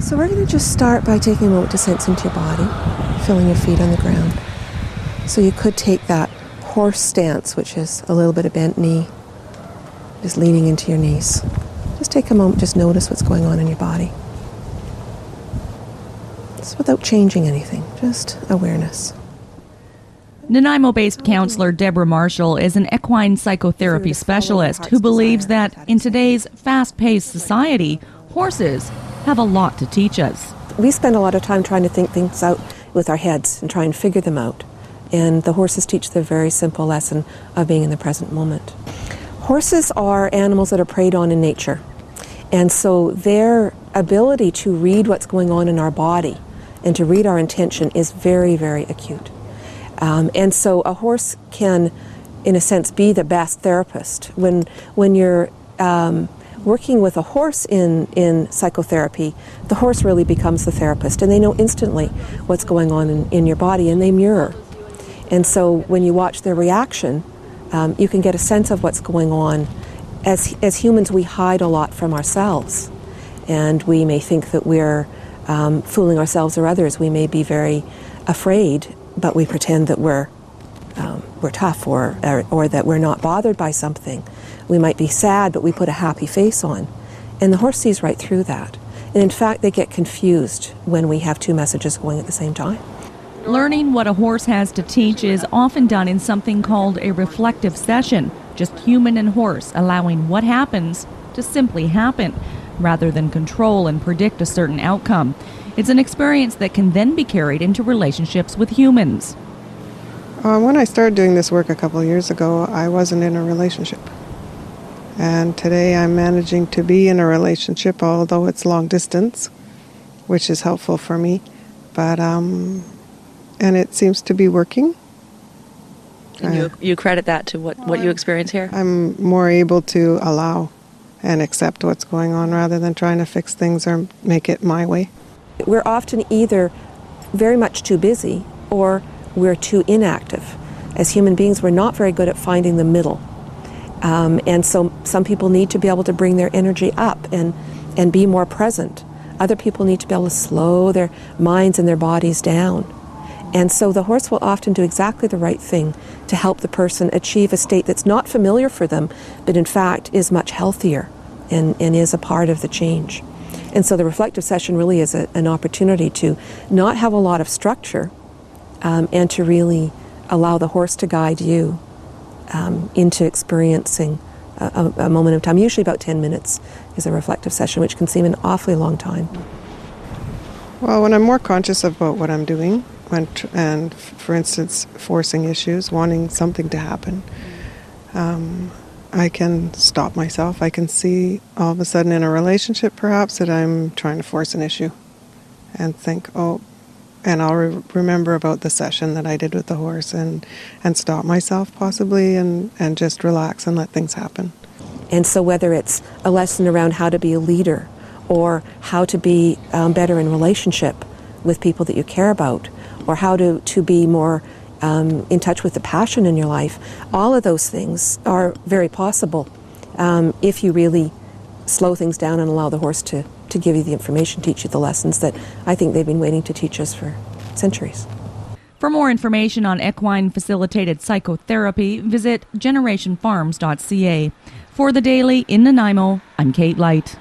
So we're going to just start by taking a moment to sense into your body, feeling your feet on the ground. So you could take that horse stance, which is a little bit of bent knee, just leaning into your knees. Just take a moment, just notice what's going on in your body. Just without changing anything, just awareness. Nanaimo-based counselor Deborah Marshall is an equine psychotherapy specialist who believes that in today's fast-paced society, horses have a lot to teach us. We spend a lot of time trying to think things out with our heads and try and figure them out. And the horses teach the very simple lesson of being in the present moment. Horses are animals that are preyed on in nature. And so their ability to read what's going on in our body and to read our intention is very, very acute. And so a horse can, in a sense, be the best therapist. When you're working with a horse in psychotherapy, the horse really becomes the therapist, and they know instantly what's going on in your body, and they mirror. And so when you watch their reaction, you can get a sense of what's going on. As humans, we hide a lot from ourselves, and we may think that we're fooling ourselves or others. We may be very afraid, but we pretend that we're tough or that we're not bothered by something. We might be sad, but we put a happy face on. And the horse sees right through that. And in fact, they get confused when we have two messages going at the same time. Learning what a horse has to teach is often done in something called a reflective session, just human and horse allowing what happens to simply happen, rather than control and predict a certain outcome. It's an experience that can then be carried into relationships with humans. When I started doing this work a couple of years ago, I wasn't in a relationship. And today I'm managing to be in a relationship, although it's long distance, which is helpful for me. But and it seems to be working. And you credit that to what you experience here? I'm more able to allow and accept what's going on rather than trying to fix things or make it my way. We're often either very much too busy or we're too inactive. As human beings, we're not very good at finding the middle. And so some people need to be able to bring their energy up and be more present. Other people need to be able to slow their minds and their bodies down. And so the horse will often do exactly the right thing to help the person achieve a state that's not familiar for them, but in fact is much healthier and is a part of the change. And so the reflective session really is an opportunity to not have a lot of structure and to really allow the horse to guide you into experiencing a moment of time. Usually about 10 minutes is a reflective session, which can seem an awfully long time. Well, when I'm more conscious about what I'm doing, and for instance, forcing issues, wanting something to happen, I can stop myself. I can see all of a sudden in a relationship perhaps that I'm trying to force an issue and think, and I'll remember about the session that I did with the horse and stop myself possibly and just relax and let things happen. And so whether it's a lesson around how to be a leader or how to be better in relationship with people that you care about, or how to be more in touch with the passion in your life, all of those things are very possible if you really slow things down and allow the horse to give you the information, teach you the lessons that I think they've been waiting to teach us for centuries. For more information on equine-facilitated psychotherapy, visit generationfarms.ca. For The Daily in Nanaimo, I'm Kate Light.